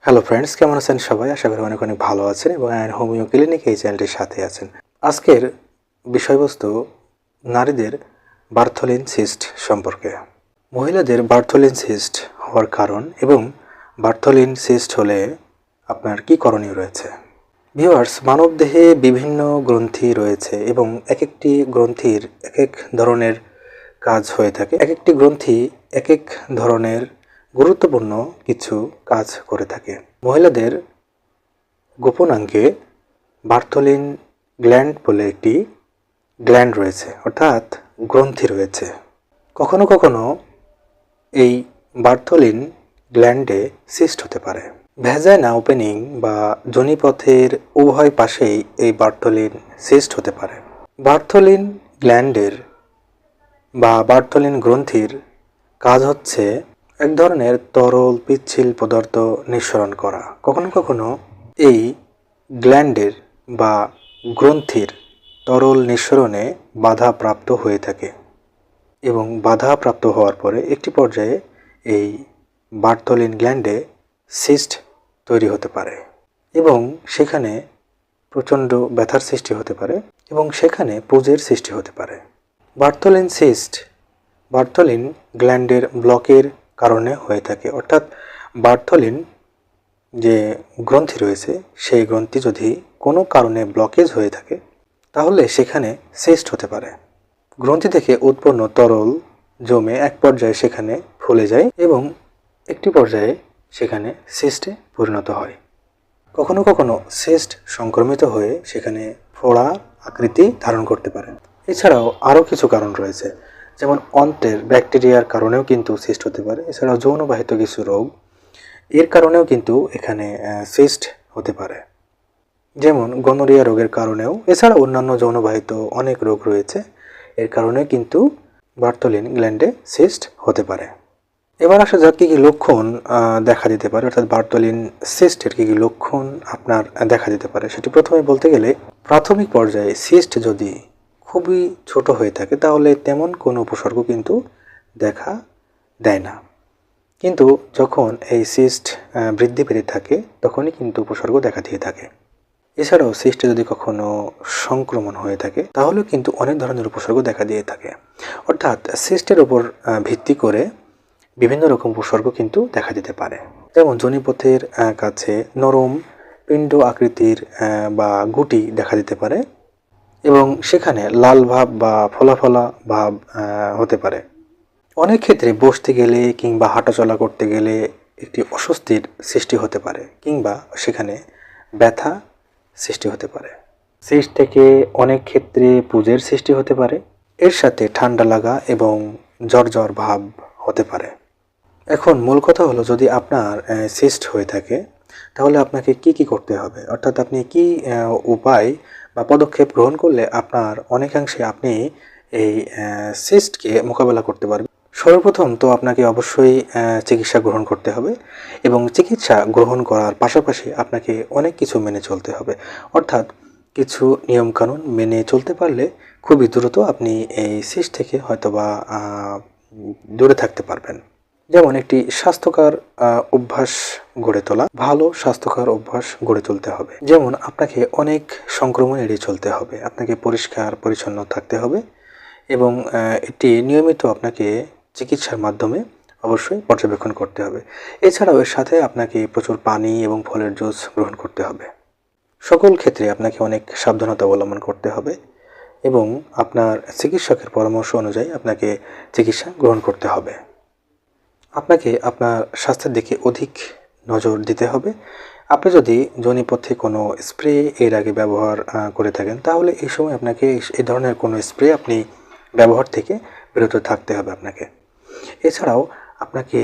Hello friends, কেমন আছেন সবাই? আশা করি অনেক অনেক ভালো আছেন এবং আয়ন হোমিও ক্লিনিক এই চ্যানেলটির সাথে আছেন। আজকের বিষয়বস্তু নারীদের বার্থোলিন সিস্ট সম্পর্কে। মহিলাদের বার্থোলিন সিস্ট হওয়ার কারণ এবং বার্থোলিন সিস্ট হলে আপনার কী করণীয় রয়েছে। ভিউয়ার্স, মানবদেহে বিভিন্ন গ্রন্থি রয়েছে এবং এক একটি গ্রন্থির এক এক ধরনের কাজ হয়ে থাকে। এক একটি গ্রন্থি এক এক ধরনের গুরুত্বপূর্ণ কিছু কাজ করে থাকে। মহিলাদের গোপনাঙ্গে বার্থোলিন গ্ল্যান্ড বলে একটি গ্ল্যান্ড রয়েছে, অর্থাৎ গ্রন্থি রয়েছে। কখনো কখনো এই বার্থোলিন গ্ল্যান্ডে সিস্ট হতে পারে। ভ্যাজাইনা ওপেনিং বা যোনিপথের উভয় পাশেই এই বার্থোলিন সিস্ট হতে পারে। বার্থোলিন গ্ল্যান্ডের বা বার্থোলিন গ্রন্থির কাজ হচ্ছে এক ধরনের তরল পিচ্ছিল পদার্থ নিঃসরণ করা। কখনো কখনো এই গ্ল্যান্ডের বা গ্রন্থির তরল নিঃসরণে বাধা প্রাপ্ত হয়ে থাকে এবং বাধা প্রাপ্ত হওয়ার পরে একটি পর্যায়ে এই বার্থোলিন গ্ল্যান্ডে সিস্ট তৈরি হতে পারে এবং সেখানে প্রচণ্ড ব্যথার সৃষ্টি হতে পারে এবং সেখানে পুঁজের সৃষ্টি হতে পারে। বার্থোলিন সিস্ট বার্থোলিন গ্ল্যান্ডের ব্লকের কারণে হয়ে থাকে, অর্থাৎ বার্থোলিন যে গ্রন্থি রয়েছে সেই গ্রন্থি যদি কোনো কারণে ব্লকেজ হয়ে থাকে তাহলে সেখানে সিস্ট হতে পারে। গ্রন্থি থেকে উৎপন্ন তরল জমে এক পর্যায়ে সেখানে ফুলে যায় এবং একটি পর্যায়ে সেখানে সিস্টে পরিণত হয়। কখনো কখনো সিস্ট সংক্রমিত হয়ে সেখানে ফোড়া আকৃতি ধারণ করতে পারে। এছাড়াও আরও কিছু কারণ রয়েছে, যেমন অন্ত্রের ব্যাকটেরিয়ার কারণেও কিন্তু সিস্ট হতে পারে। এছাড়াও যৌনবাহিত কিছু রোগ এর কারণেও কিন্তু এখানে সিস্ট হতে পারে, যেমন গনোরিয়া রোগের কারণেও। এছাড়া অন্যান্য যৌনবাহিত অনেক রোগ রয়েছে, এর কারণে কিন্তু বার্থোলিন গ্ল্যান্ডে সিস্ট হতে পারে। এবার আসা যাক কী কী লক্ষণ দেখা দিতে পারে, অর্থাৎ বার্থোলিন সিস্টের কী কী লক্ষণ আপনার দেখা দিতে পারে। সেটি প্রথমে বলতে গেলে প্রাথমিক পর্যায়ে সিস্ট যদি খুবই ছোট হয়ে থাকে তাহলে তেমন কোনো উপসর্গ কিন্তু দেখা দেয় না, কিন্তু যখন এই সিস্ট বৃদ্ধি পেতে থাকে তখনই কিন্তু উপসর্গ দেখা দিয়ে থাকে। এছাড়াও সিস্টে যদি কখনো সংক্রমণ হয়ে থাকে তাহলেও কিন্তু অনেক ধরনের উপসর্গ দেখা দিয়ে থাকে, অর্থাৎ সিস্টের উপর ভিত্তি করে বিভিন্ন রকম উপসর্গ কিন্তু দেখা দিতে পারে। যেমন যোনিপথের কাছে নরম পিণ্ড আকৃতির বা গুটি দেখা দিতে পারে এবং সেখানে লাল ভাব বা ফোলা ফোলা ভাব হতে পারে। অনেক ক্ষেত্রে বসতে গেলে কিংবা হাঁটাচলা করতে গেলে একটি অস্বস্তির সৃষ্টি হতে পারে কিংবা সেখানে ব্যথা সৃষ্টি হতে পারে। সিস্ট থেকে অনেক ক্ষেত্রে পুঁজের সৃষ্টি হতে পারে, এর সাথে ঠান্ডা লাগা এবং জ্বর জ্বর ভাব হতে পারে। এখন মূল কথা হলো, যদি আপনার সিস্ট হয়ে থাকে তাহলে আপনাকে কি কি করতে হবে, অর্থাৎ আপনি কি উপায় বা পদক্ষেপ গ্রহণ করলে আপনার অনেকাংশে আপনি এই সিস্টকে মোকাবেলা করতে পারবেন। সর্বপ্রথম তো আপনাকে অবশ্যই চিকিৎসা গ্রহণ করতে হবে এবং চিকিৎসা গ্রহণ করার পাশাপাশি আপনাকে অনেক কিছু মেনে চলতে হবে, অর্থাৎ কিছু নিয়মকানুন মেনে চলতে পারলে খুবই দ্রুত আপনি এই সিস্ট থেকে হয়তোবা দূরে থাকতে পারবেন। যেমন একটি স্বাস্থ্যকর অভ্যাস গড়ে তোলা, ভালো স্বাস্থ্যকর অভ্যাস গড়ে তুলতে হবে। যেমন আপনাকে অনেক সংক্রমণ এড়িয়ে চলতে হবে, আপনাকে পরিষ্কার পরিচ্ছন্ন থাকতে হবে এবং এটি নিয়মিত আপনাকে চিকিৎসার মাধ্যমে অবশ্যই পর্যবেক্ষণ করতে হবে। এছাড়াও এর সাথে আপনাকে প্রচুর পানি এবং ফলের জুস গ্রহণ করতে হবে। সকল ক্ষেত্রে আপনাকে অনেক সাবধানতা অবলম্বন করতে হবে এবং আপনার চিকিৎসকের পরামর্শ অনুযায়ী আপনাকে চিকিৎসা গ্রহণ করতে হবে। আপনাকে আপনার স্বাস্থ্যের দিকে অধিক নজর দিতে হবে। আপনি যদি যোনিপথে কোনো স্প্রে এর আগে ব্যবহার করে থাকেন তাহলে এই সময় আপনাকে এই ধরনের কোনো স্প্রে আপনি ব্যবহার থেকে বিরত থাকতে হবে আপনাকে। এছাড়াও আপনাকে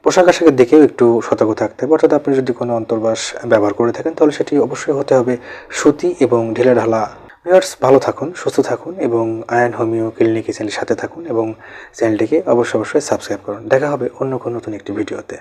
পোশাক আশাকের দিকেও একটু সতর্ক থাকতে হবে, অর্থাৎ আপনি যদি কোনো অন্তর্বাস ব্যবহার করে থাকেন তাহলে সেটি অবশ্যই হতে হবে সুতি এবং ঢিলেঢালা। ভিউয়ার্স, ভালো থাকুন, সুস্থ থাকুন এবং আয়ন হোমিও ক্লিনিক চ্যানেলের সাথে থাকুন এবং চ্যানেলটিকে অবশ্যই সাবস্ক্রাইব করুন। দেখা হবে অন্য কোনো নতুন একটি ভিডিওতে।